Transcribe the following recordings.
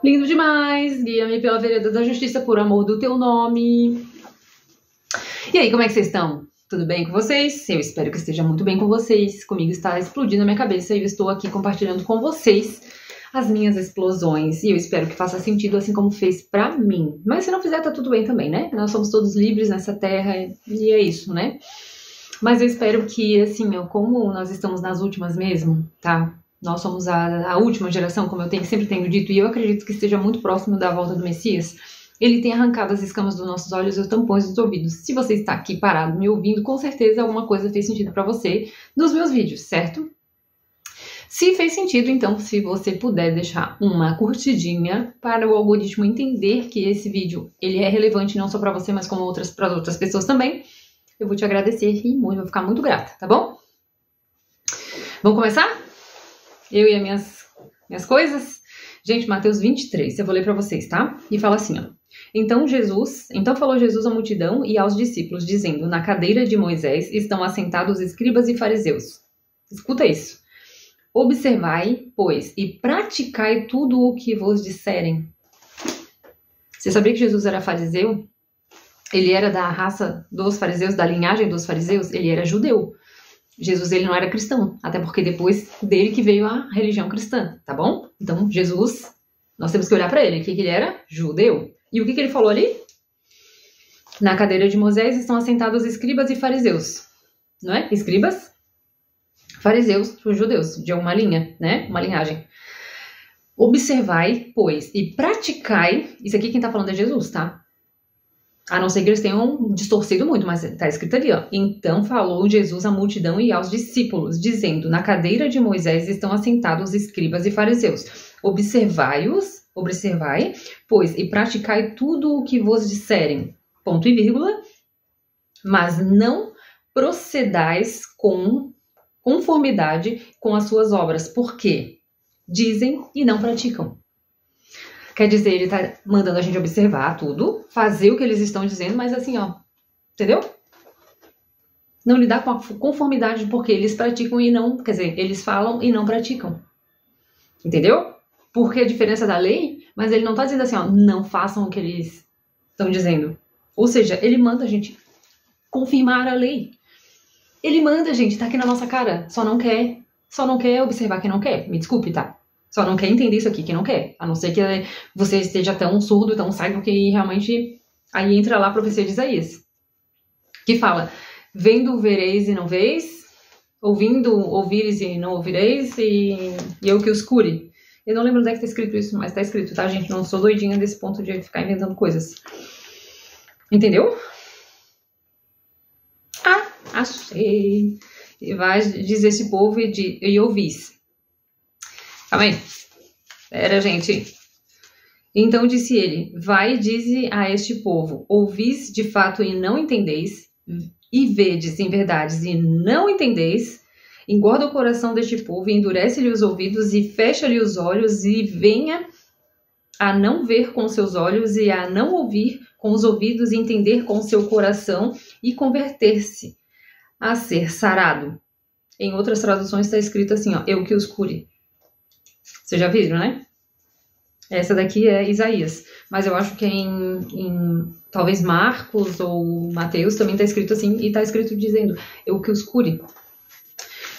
Lindo demais, guia-me pela vereda da justiça por amor do teu nome. E aí, como é que vocês estão? Tudo bem com vocês? Eu espero que esteja muito bem com vocês. Comigo está explodindo a minha cabeça e eu estou aqui compartilhando com vocês as minhas explosões. E eu espero que faça sentido assim como fez pra mim. Mas se não fizer, tá tudo bem também, né? Nós somos todos livres nessa terra e é isso, né? Mas eu espero que, assim, como nós estamos nas últimas mesmo, tá? Nós somos a última geração, como eu sempre tenho dito, e eu acredito que esteja muito próximo da volta do Messias. Ele tem arrancado as escamas dos nossos olhos e os tampões dos ouvidos. Se você está aqui parado me ouvindo, com certeza alguma coisa fez sentido para você dos meus vídeos, certo? Se fez sentido, então, se você puder deixar uma curtidinha para o algoritmo entender que esse vídeo ele é relevante não só para você, mas como para outras pessoas também, eu vou te agradecer e vou ficar muito grata, tá bom? Vamos começar? Eu e as minhas coisas? Gente, Mateus 23, eu vou ler para vocês, tá? E fala assim, ó. Então falou Jesus à multidão e aos discípulos, dizendo, na cadeira de Moisés estão assentados escribas e fariseus. Escuta isso. Observai, pois, e praticai tudo o que vos disserem. Você sabia que Jesus era fariseu? Ele era da raça dos fariseus, da linhagem dos fariseus? Ele era judeu. Jesus, ele não era cristão, até porque depois dele que veio a religião cristã, tá bom? Então, Jesus, nós temos que olhar para ele, que ele era judeu. E o que ele falou ali? Na cadeira de Moisés estão assentados escribas e fariseus, não é? Escribas, fariseus, os judeus, de uma linha, né? Uma linhagem. Observai, pois, e praticai, isso aqui quem tá falando é Jesus, tá? A não ser que eles tenham distorcido muito, mas tá escrito ali, ó. Então falou Jesus à multidão e aos discípulos, dizendo, na cadeira de Moisés estão assentados escribas e fariseus. Observai, pois, e praticai tudo o que vos disserem. Ponto e vírgula. Mas não procedais com conformidade com as suas obras. Por quê? Dizem e não praticam. Quer dizer, ele tá mandando a gente observar tudo, fazer o que eles estão dizendo, mas assim, ó, entendeu? Não lidar com a conformidade porque eles praticam e não, quer dizer, eles falam e não praticam. Entendeu? Porque a diferença da lei, mas ele não tá dizendo assim, ó, não façam o que eles estão dizendo. Ou seja, ele manda a gente confirmar a lei. Ele manda a gente, tá aqui na nossa cara, só não quer observar quem não quer, me desculpe, tá? Só não quer entender isso aqui, que não quer. A não ser que você esteja tão surdo, tão cego, que realmente... Aí entra lá a profecia de Isaías. Que fala, vendo vereis e não veis, ouvindo ouvires e não ouvireis, e eu que os cure. Eu não lembro onde é que tá escrito isso, mas tá escrito, tá, gente? Não sou doidinha desse ponto de ficar inventando coisas. Entendeu? Ah, achei. E vai dizer esse povo e ouvis. Calma aí. Pera, gente. Então disse ele, vai e dize a este povo, ouvis de fato e não entendeis, e vedes em verdades e não entendeis, engorda o coração deste povo e endurece-lhe os ouvidos e fecha-lhe os olhos e venha a não ver com seus olhos e a não ouvir com os ouvidos e entender com seu coração e converter-se a ser sarado. Em outras traduções está escrito assim, ó, eu que os cure. Vocês já viram, né? Essa daqui é Isaías. Mas eu acho que em talvez Marcos ou Mateus também está escrito assim. E está escrito dizendo, eu que os cure.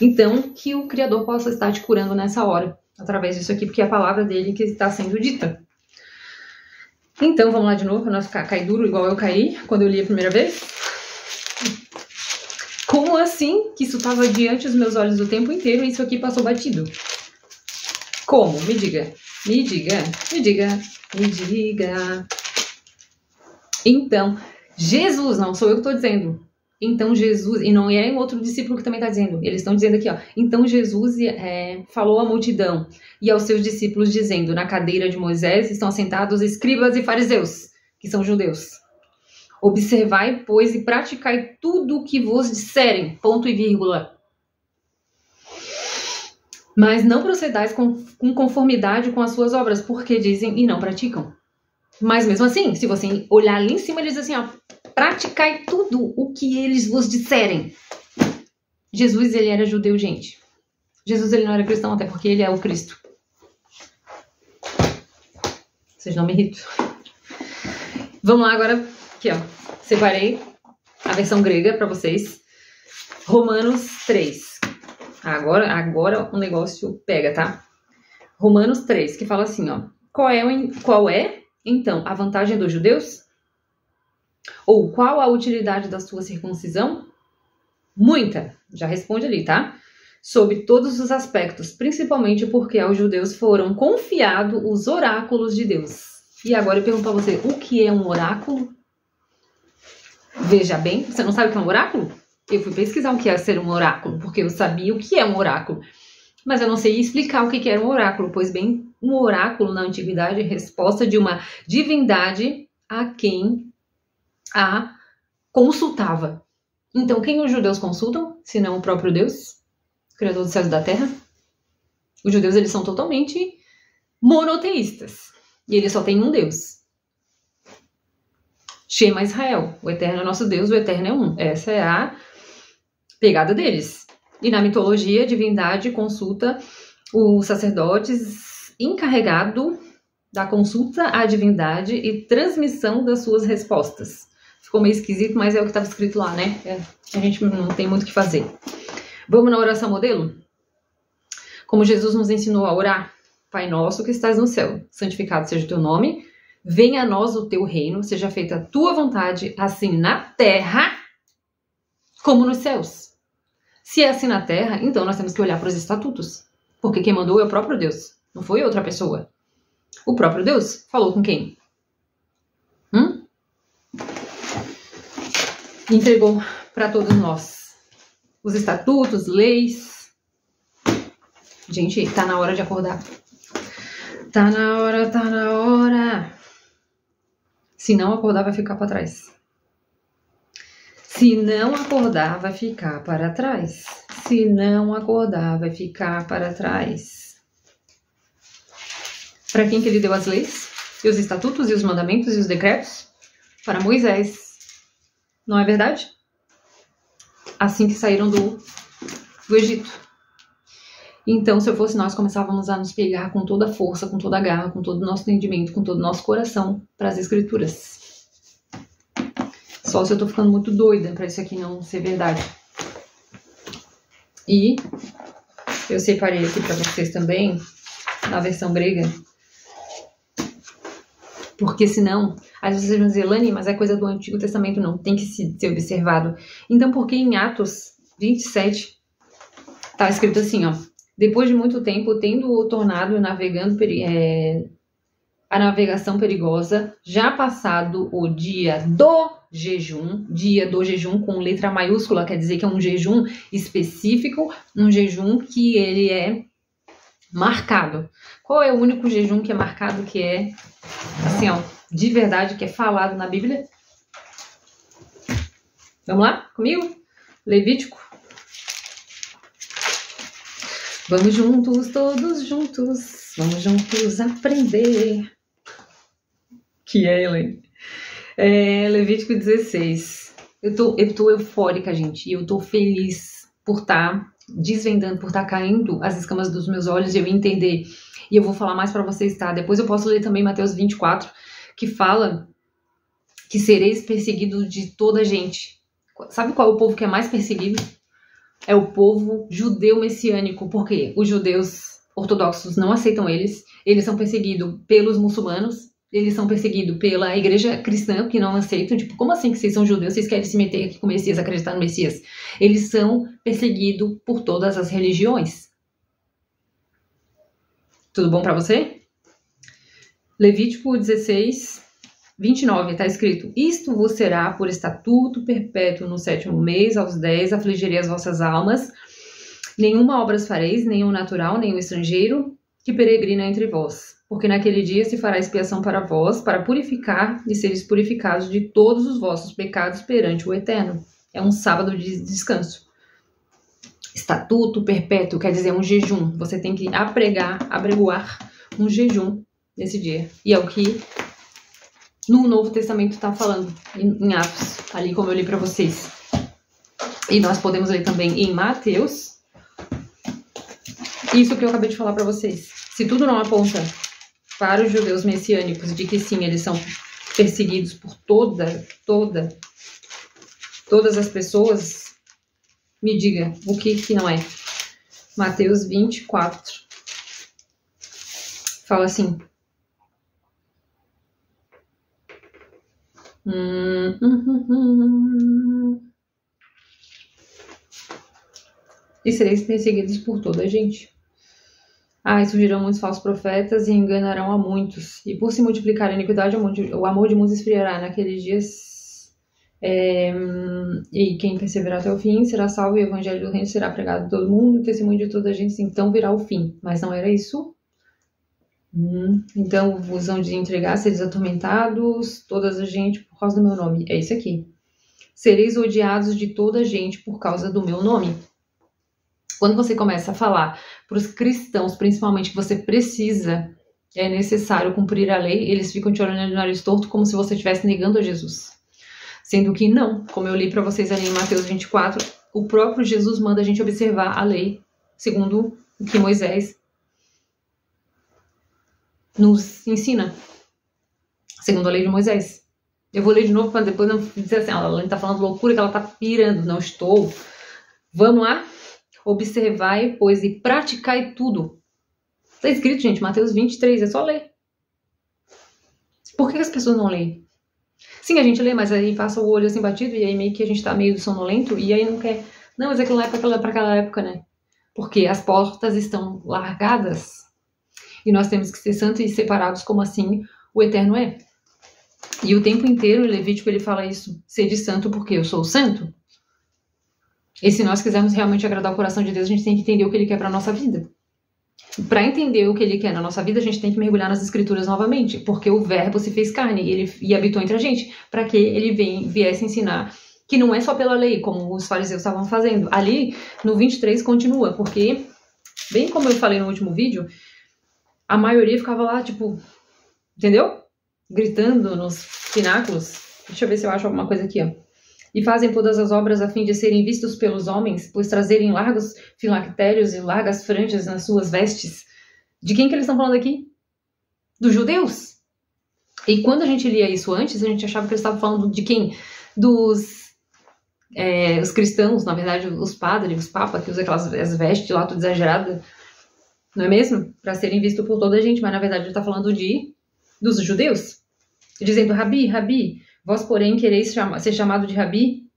Então, que o Criador possa estar te curando nessa hora. Através disso aqui, porque é a palavra dele que está sendo dita. Então, vamos lá de novo, para não ficar cair duro igual eu caí quando eu li a primeira vez. Como assim que isso estava diante dos meus olhos o tempo inteiro e isso aqui passou batido? Como? Me diga. Me diga. Me diga. Me diga. Então, Jesus, não sou eu que estou dizendo. Então Jesus, e não é um outro discípulo que também está dizendo, eles estão dizendo aqui, ó. Então Jesus falou à multidão e aos seus discípulos dizendo, na cadeira de Moisés estão assentados escribas e fariseus, que são judeus. Observai, pois, e praticai tudo o que vos disserem, ponto e vírgula. Mas não procedais com conformidade com as suas obras, porque dizem e não praticam. Mas mesmo assim, se você olhar ali em cima, ele diz assim, ó, praticai tudo o que eles vos disserem. Jesus, ele era judeu, gente. Jesus, ele não era cristão, até porque ele é o Cristo. Vocês não me irritam. Vamos lá agora, aqui ó, separei a versão grega para vocês. Romanos 3. Agora o negócio pega, tá? Romanos 3, que fala assim, ó. Qual é, então, a vantagem dos judeus? Ou qual a utilidade da sua circuncisão? Muita. Já responde ali, tá? Sob todos os aspectos, principalmente porque aos judeus foram confiados os oráculos de Deus. E agora eu pergunto a você, o que é um oráculo? Veja bem, você não sabe o que é um oráculo? Eu fui pesquisar o que é ser um oráculo, porque eu sabia o que é um oráculo. Mas eu não sei explicar o que era um oráculo, pois bem, um oráculo na antiguidade é resposta de uma divindade a quem a consultava. Então, quem os judeus consultam, se não o próprio Deus, Criador dos céus e da terra? Os judeus, eles são totalmente monoteístas. E eles só têm um Deus. Shema Israel. O Eterno é nosso Deus, o Eterno é um. Essa é a pegada deles. E na mitologia, a divindade consulta os sacerdotes encarregado da consulta à divindade e transmissão das suas respostas. Ficou meio esquisito, mas é o que estava escrito lá, né? A gente não tem muito o que fazer. Vamos na oração modelo? Como Jesus nos ensinou a orar. Pai nosso que estás no céu, santificado seja o teu nome. Venha a nós o teu reino, seja feita a tua vontade, assim na terra como nos céus. Se é assim na terra, então nós temos que olhar para os estatutos. Porque quem mandou é o próprio Deus, não foi outra pessoa. O próprio Deus falou com quem? Entregou para todos nós os estatutos, leis. Gente, tá na hora de acordar. Tá na hora, tá na hora. Se não acordar, vai ficar para trás. Se não acordar, vai ficar para trás. Se não acordar, vai ficar para trás. Para quem que ele deu as leis? E os estatutos, e os mandamentos, e os decretos? Para Moisés. Não é verdade? Assim que saíram do Egito. Então, se eu fosse nós, começávamos a nos pegar com toda a força, com toda a garra, com todo o nosso entendimento, com todo o nosso coração para as escrituras. Só se eu tô ficando muito doida para isso aqui não ser verdade. E eu separei aqui para vocês também, na versão grega. Porque senão, às vezes vocês vão dizer, Lani, mas é coisa do Antigo Testamento, não, tem que ser observado. Então, porque em Atos 27, tá escrito assim, ó. Depois de muito tempo, tendo tornado a navegação perigosa, já passado o dia do jejum com letra maiúscula, quer dizer que é um jejum específico, um jejum que ele é marcado. Qual é o único jejum que é marcado, que é, assim, ó, de verdade, que é falado na Bíblia? Vamos lá comigo? Levítico. Vamos juntos, todos juntos, vamos juntos aprender. Que é, Elaine? Levítico 16. Eu tô eufórica, gente, e eu tô feliz por estar desvendando, por estar caindo as escamas dos meus olhos e eu entender. E eu vou falar mais pra vocês, tá? Depois eu posso ler também Mateus 24, que fala que sereis perseguidos de toda a gente. Sabe qual é o povo que é mais perseguido? É o povo judeu messiânico, porque os judeus ortodoxos não aceitam eles são perseguidos pelos muçulmanos, eles são perseguidos pela igreja cristã, que não aceitam, tipo, como assim que vocês são judeus, vocês querem se meter aqui com o Messias, acreditar no Messias? Eles são perseguidos por todas as religiões. Tudo bom pra você? Levítico 16, 29, tá escrito: isto vos será por estatuto perpétuo no 7º mês, aos 10, afligirei as vossas almas. Nenhuma obra fareis, nenhum natural, nenhum estrangeiro que peregrina entre vós. porque naquele dia se fará expiação para vós, para purificar e seres purificados de todos os vossos pecados perante o Eterno. É um sábado de descanso. Estatuto perpétuo quer dizer um jejum. Você tem que apregoar um jejum nesse dia. E é o que no Novo Testamento está falando, em Atos, ali como eu li para vocês. E nós podemos ler também em Mateus. Isso que eu acabei de falar para vocês. Se tudo não aponta para os judeus messiânicos de que sim, eles são perseguidos por todas as pessoas, me diga o que não é. Mateus 24 fala assim. E sereis perseguidos por toda a gente. E surgirão muitos falsos profetas e enganarão a muitos. E por se multiplicar a iniquidade, o amor de muitos esfriará naqueles dias. E quem perseverar até o fim será salvo, e o evangelho do reino será pregado a todo mundo, e o testemunho de toda a gente, então virá o fim. Mas não era isso? Então vos vão de entregar, seres atormentados, toda a gente, por causa do meu nome. É isso aqui. Sereis odiados de toda a gente por causa do meu nome. Quando você começa a falar para os cristãos, principalmente, que você precisa, é necessário cumprir a lei, eles ficam te olhando de nariz torto como se você estivesse negando a Jesus. Sendo que não, como eu li para vocês ali em Mateus 24, o próprio Jesus manda a gente observar a lei, segundo o que Moisés nos ensina, segundo a lei de Moisés. Eu vou ler de novo para depois não dizer assim, ela está falando loucura, que ela está pirando. Não estou. Vamos lá? Observai, pois, e praticai tudo. Está escrito, gente, Mateus 23, é só ler. Por que as pessoas não leem? Sim, a gente lê, mas aí passa o olho assim batido e aí meio que a gente tá meio sonolento e aí não quer... Não, mas aquilo não é para aquela época, né? Porque as portas estão largadas e nós temos que ser santos e separados como assim o Eterno é. E o tempo inteiro, em Levítico, ele fala isso. Sede santo porque eu sou santo. E se nós quisermos realmente agradar o coração de Deus, a gente tem que entender o que Ele quer para a nossa vida. Para entender o que Ele quer na nossa vida, a gente tem que mergulhar nas Escrituras novamente, porque o Verbo se fez carne e habitou entre a gente, para que Ele viesse ensinar que não é só pela lei, como os fariseus estavam fazendo. Ali, no 23, continua, porque, bem como eu falei no último vídeo, a maioria ficava lá, tipo, entendeu? Gritando nos pináculos. Deixa eu ver se eu acho alguma coisa aqui, ó. E fazem todas as obras a fim de serem vistos pelos homens, pois trazerem largos filactérios e largas franjas nas suas vestes. De quem que eles estão falando aqui? Dos judeus. E quando a gente lia isso antes, a gente achava que eles estavam falando de quem? Dos os cristãos, na verdade, os padres, os papas, que usam aquelas vestes lá, tudo exagerada, não é mesmo? Para serem vistos por toda a gente, mas na verdade ele está falando dos judeus. Dizendo, Rabi, Rabi, vós, porém, quereis ser chamado de Rabi?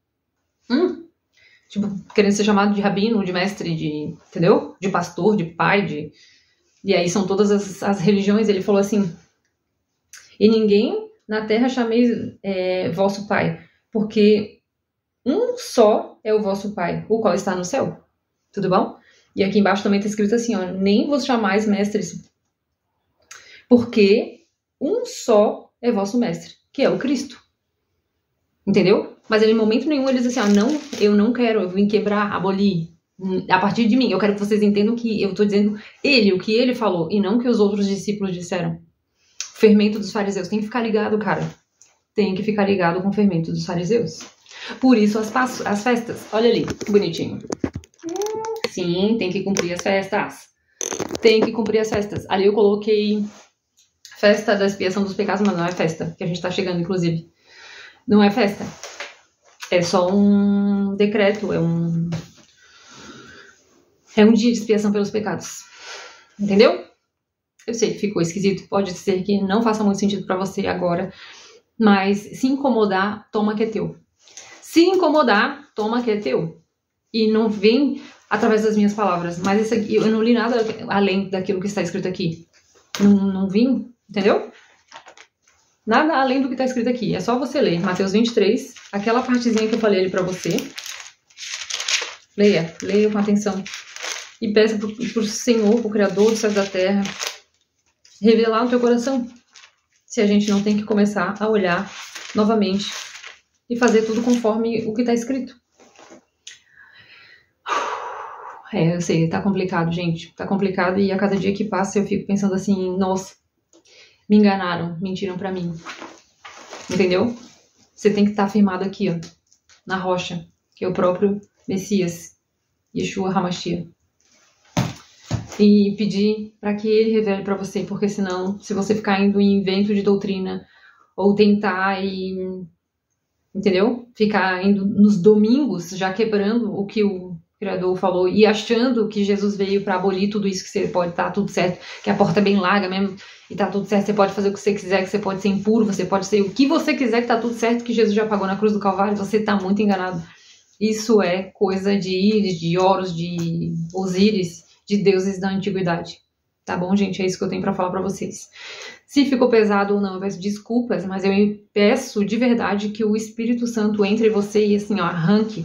Tipo, querendo ser chamado de rabino, de mestre, entendeu? De pastor, de pai, E aí são todas as religiões. Ele falou assim, e ninguém na terra chameis vosso pai, porque um só é o vosso pai, o qual está no céu. Tudo bom? E aqui embaixo também está escrito assim, ó, nem vos chamais mestres, porque um só é vosso mestre, que é o Cristo. Entendeu? Mas em momento nenhum eles dizem assim, não, eu não quero, eu vim quebrar, abolir, a partir de mim. Eu quero que vocês entendam que eu estou dizendo o que ele falou, e não o que os outros discípulos disseram. O fermento dos fariseus, tem que ficar ligado, cara. Tem que ficar ligado com o fermento dos fariseus. Por isso as festas, olha ali, que bonitinho. Sim, tem que cumprir as festas. Tem que cumprir as festas. Ali eu coloquei festa da expiação dos pecados, mas não é festa, que a gente tá chegando, inclusive. Não é festa. É só um decreto, é um dia de expiação pelos pecados. Entendeu? Eu sei que ficou esquisito, pode ser que não faça muito sentido pra você agora, mas se incomodar, toma que é teu. Se incomodar, toma que é teu. E não vem através das minhas palavras, mas isso aqui, eu não li nada além daquilo que está escrito aqui. Não vim, entendeu? Nada além do que está escrito aqui. É só você ler Mateus 23, aquela partezinha que eu falei ali para você. Leia com atenção. E peça pro Senhor, pro Criador dos céus da terra, revelar no teu coração. Se a gente não tem que começar a olhar novamente e fazer tudo conforme o que está escrito. Eu sei, tá complicado, gente. Tá complicado e a cada dia que passa eu fico pensando assim, nossa, me enganaram, mentiram pra mim. Entendeu? Você tem que estar firmado aqui, ó, na rocha, que é o próprio Messias, Yeshua HaMashiach. E pedir para que ele revele para você, porque senão, se você ficar indo em invento de doutrina, ou tentar entendeu? Ficar indo nos domingos, já quebrando o que o Criador falou, e achando que Jesus veio para abolir tudo isso, que você pode estar tudo certo, que a porta é bem larga mesmo, e tá tudo certo, você pode fazer o que você quiser, que você pode ser impuro, você pode ser o que você quiser, que tá tudo certo, que Jesus já pagou na cruz do Calvário, você tá muito enganado. Isso é coisa de Íris, de Horus, de Osíris, de deuses da antiguidade. Tá bom, gente? É isso que eu tenho pra falar pra vocês. Se ficou pesado ou não, eu peço desculpas, mas eu peço de verdade que o Espírito Santo entre em você e assim, ó, arranque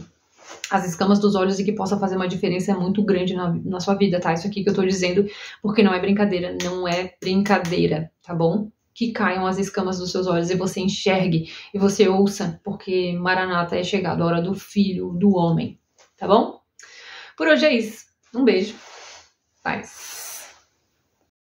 as escamas dos olhos e que possa fazer uma diferença muito grande na sua vida, tá? Isso aqui que eu tô dizendo, porque não é brincadeira, tá bom? Que caiam as escamas dos seus olhos e você enxergue e você ouça, porque Maranata é chegado a hora do Filho do Homem, tá bom? Por hoje é isso. Um beijo. Paz.